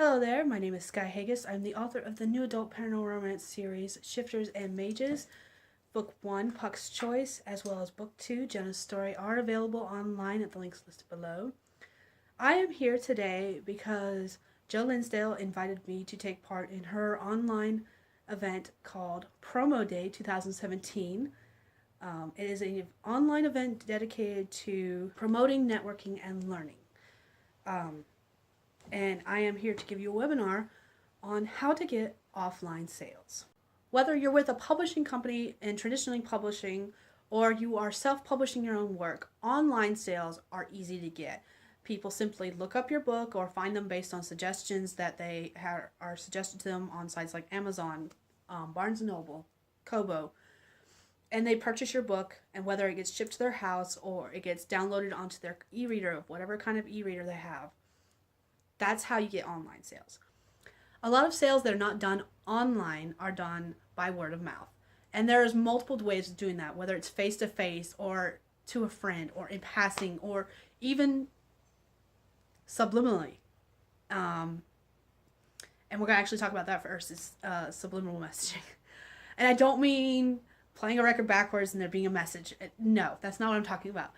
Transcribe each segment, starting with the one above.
Hello there, my name is Sky Haggis. I'm the author of the new adult paranormal romance series Shifters and Mages. Book 1, Puck's Choice, as well as Book 2, Jenna's Story, are available online at the links listed below. I am here today because Jill Linsdale invited me to take part in her online event called Promo Day 2017. It is an online event dedicated to promoting, networking, and learning. And I am here to give you a webinar on how to get offline sales. Whether you're with a publishing company in traditionally publishing or you are self-publishing your own work, online sales are easy to get. People simply look up your book or find them based on suggestions that are suggested to them on sites like Amazon, Barnes & Noble, Kobo, and they purchase your book, and whether it gets shipped to their house or it gets downloaded onto their e-reader, whatever kind of e-reader they have, that's how you get online sales. A lot of sales that are not done online are done by word of mouth. And there's multiple ways of doing that, whether it's face-to-face or to a friend or in passing or even subliminally. And we're going to actually talk about that first, is subliminal messaging. And I don't mean playing a record backwards and there being a message. No, that's not what I'm talking about.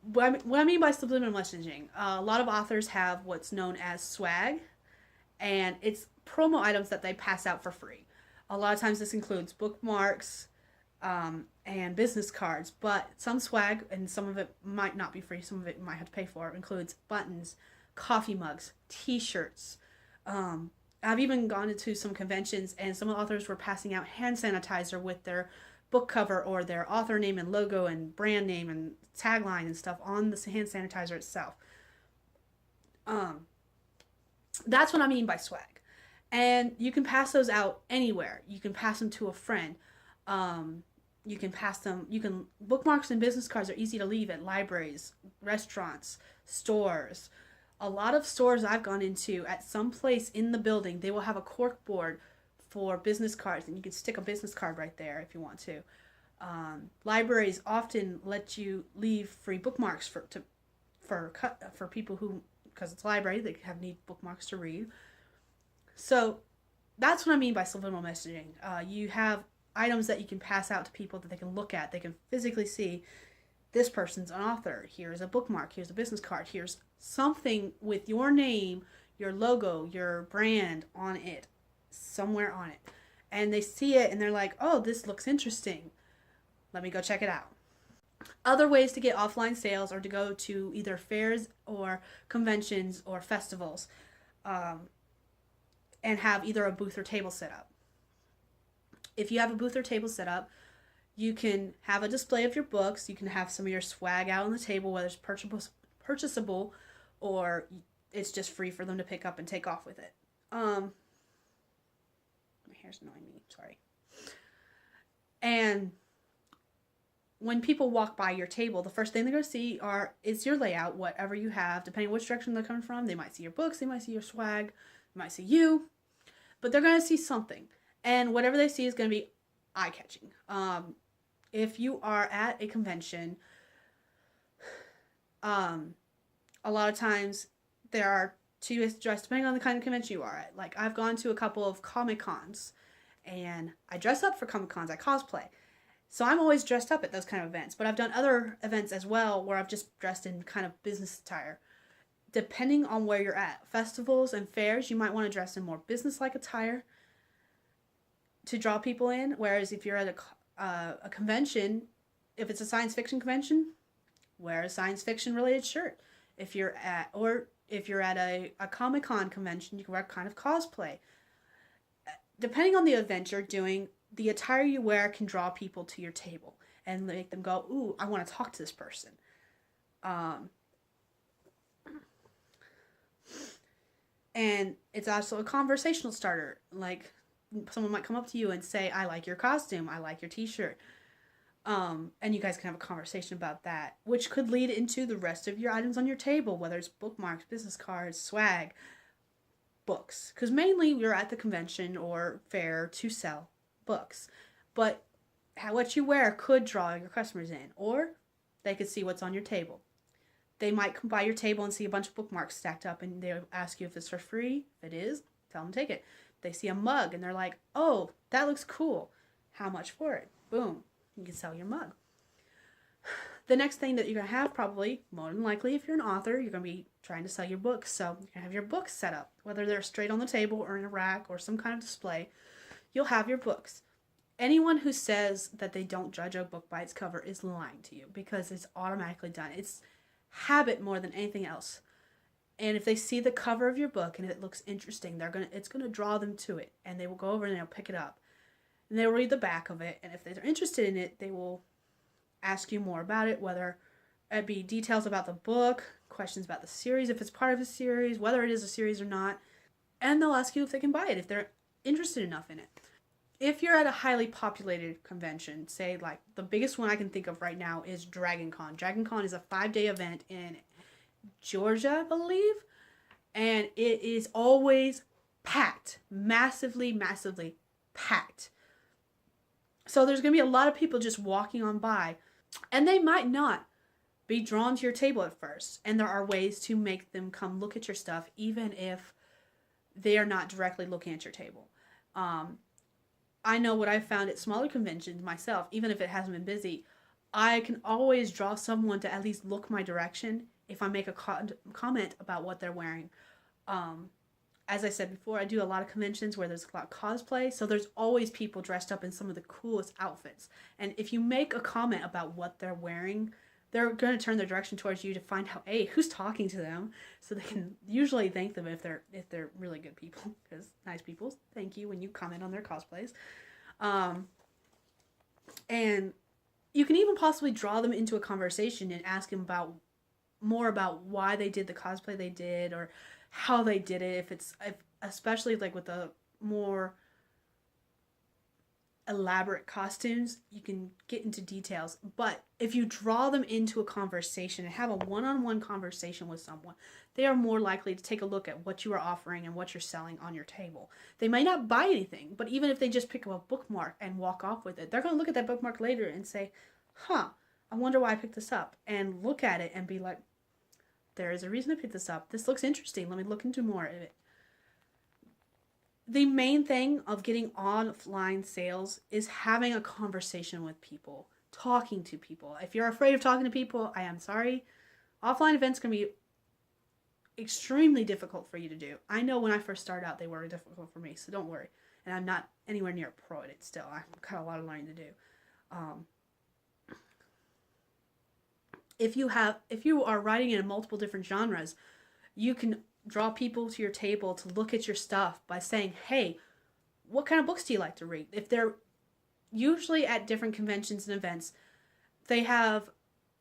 What I mean by subliminal messaging, a lot of authors have what's known as swag, and it's promo items that they pass out for free. A lot of times this includes bookmarks and business cards, but some swag, and some of it might not be free, some of it you might have to pay for, includes buttons, coffee mugs, t-shirts. I've even gone into some conventions and some authors were passing out hand sanitizer with their book cover or their author name and logo and brand name and tagline and stuff on the hand sanitizer itself. That's what I mean by swag. And you can pass those out anywhere. You can pass them to a friend. Bookmarks and business cards are easy to leave at libraries, restaurants, stores. A lot of stores I've gone into, at some place in the building, they will have a cork board for business cards, and you can stick a business card right there if you want to. Libraries often let you leave free bookmarks for people who, because it's a library, they need bookmarks to read. So that's what I mean by subliminal messaging. You have items that you can pass out to people that they can look at. They can physically see, this person's an author. Here's a bookmark. Here's a business card. Here's something with your name, your logo, your brand on it, somewhere on it. And they see it and they're like, oh, this looks interesting. Let me go check it out. Other ways to get offline sales are to go to either fairs or conventions or festivals and have either a booth or table set up. If you have a booth or table set up, you can have a display of your books. You can have some of your swag out on the table, whether it's purchasable or it's just free for them to pick up and take off with it. My hair's annoying me, sorry. And when people walk by your table, the first thing they're going to see is your layout, whatever you have, depending on which direction they're coming from. They might see your books, they might see your swag, they might see you, but they're going to see something. And whatever they see is going to be eye-catching. If you are at a convention, a lot of times there are two ways to dress, depending on the kind of convention you are at. Like, I've gone to a couple of Comic-Cons, and I dress up for Comic-Cons, I cosplay. So I'm always dressed up at those kind of events. But I've done other events as well where I've just dressed in kind of business attire. Depending on where you're at. Festivals and fairs, you might want to dress in more business-like attire to draw people in. Whereas if you're at a convention, if it's a science fiction convention, wear a science fiction related shirt. If you're at a Comic-Con convention, you can wear kind of cosplay. Depending on the event you're doing, the attire you wear can draw people to your table and make them go, ooh, I want to talk to this person. And it's also a conversational starter. Like, someone might come up to you and say, I like your costume, I like your t-shirt. And you guys can have a conversation about that, which could lead into the rest of your items on your table, whether it's bookmarks, business cards, swag, books. Because mainly you're at the convention or fair to sell books. But what you wear could draw your customers in, or they could see what's on your table. They might come by your table and see a bunch of bookmarks stacked up, and they'll ask you if it's for free. If it is, tell them to take it. They see a mug and they're like, oh, that looks cool. How much for it? Boom. You can sell your mug. The next thing that you're going to have, probably, more than likely, if you're an author, you're going to be trying to sell your books. So you're going to have your books set up, whether they're straight on the table or in a rack or some kind of display. You'll have your books. Anyone who says that they don't judge a book by its cover is lying to you, because it's automatically done. It's habit more than anything else. And if they see the cover of your book and it looks interesting, it's gonna draw them to it, and they will go over and they'll pick it up. And they'll read the back of it, and if they're interested in it, they will ask you more about it, whether it be details about the book, questions about the series, if it's part of a series, whether it is a series or not, and they'll ask you if they can buy it, if they're interested enough in it. If you're at a highly populated convention, say like the biggest one I can think of right now is Dragon Con. Dragon Con is a 5-day event in Georgia, I believe, and it is always packed, massively packed. So there's going to be a lot of people just walking on by, and they might not be drawn to your table at first, and there are ways to make them come look at your stuff even if they are not directly looking at your table. I know what I've found at smaller conventions myself, even if it hasn't been busy, I can always draw someone to at least look my direction if I make a comment about what they're wearing. As I said before, I do a lot of conventions where there's a lot of cosplay, so there's always people dressed up in some of the coolest outfits. And if you make a comment about what they're wearing, they're going to turn their direction towards you to find out, hey, who's talking to them, so they can usually thank them if they're really good people, because nice people thank you when you comment on their cosplays. And you can even possibly draw them into a conversation and ask them more about why they did the cosplay they did, or how they did it, especially like with the more elaborate costumes, you can get into details. But if you draw them into a conversation and have a one-on-one conversation with someone, they are more likely to take a look at what you are offering and what you're selling on your table. They might not buy anything, but even if they just pick up a bookmark and walk off with it, they're going to look at that bookmark later and say, I wonder why I picked this up, and look at it and be like, there is a reason I picked this up. This looks interesting. Let me look into more of it. The main thing of getting offline sales is having a conversation with people, talking to people. If you're afraid of talking to people, I am sorry. Offline events can be extremely difficult for you to do. I know when I first started out, they were difficult for me, so don't worry. And I'm not anywhere near a pro at it still. I've got a lot of learning to do. If you are writing in multiple different genres, you can draw people to your table to look at your stuff by saying, hey, what kind of books do you like to read? If they're usually at different conventions and events, they have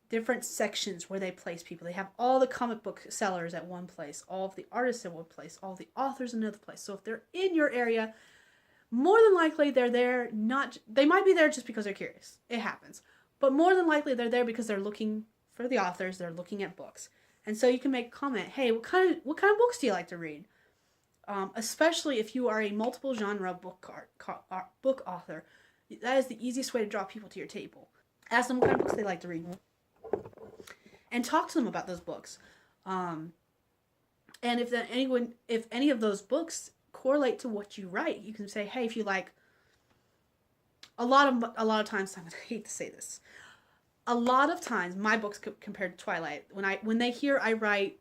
different sections where they place people. They have all the comic book sellers at one place, all of the artists at one place, all the authors in another place. So if they're in your area, more than likely they're there they might be there just because they're curious. It happens. But more than likely they're there because they're looking for the authors, they're looking at books. And so you can make a comment, hey, what kind of books do you like to read? Especially if you are a multiple genre book author, that is the easiest way to draw people to your table. Ask them what kind of books they like to read, and talk to them about those books. And if any of those books correlate to what you write, you can say, hey, if you like, a lot of times, I hate to say this, a lot of times my books compared to Twilight, when they hear I write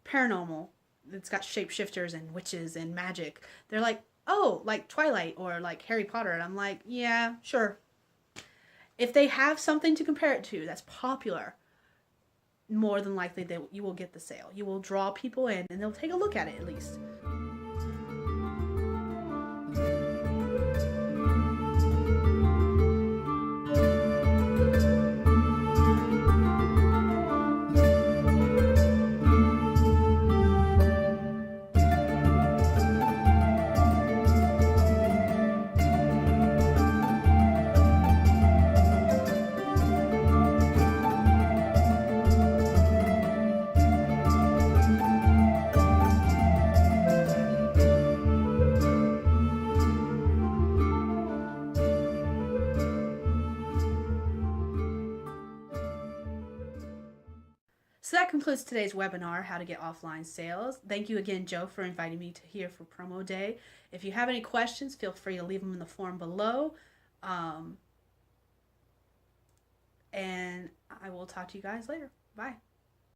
paranormal, it's got shapeshifters and witches and magic, they're like, oh, like Twilight or like Harry Potter. And I'm like, yeah, sure. If they have something to compare it to that's popular, more than likely you will get the sale. You will draw people in and they'll take a look at it at least. that concludes today's webinar, How to Get Offline Sales. Thank you again, Joe, for inviting me to here for promo day. If you have any questions, feel free to leave them in the form below. And I will talk to you guys later. Bye.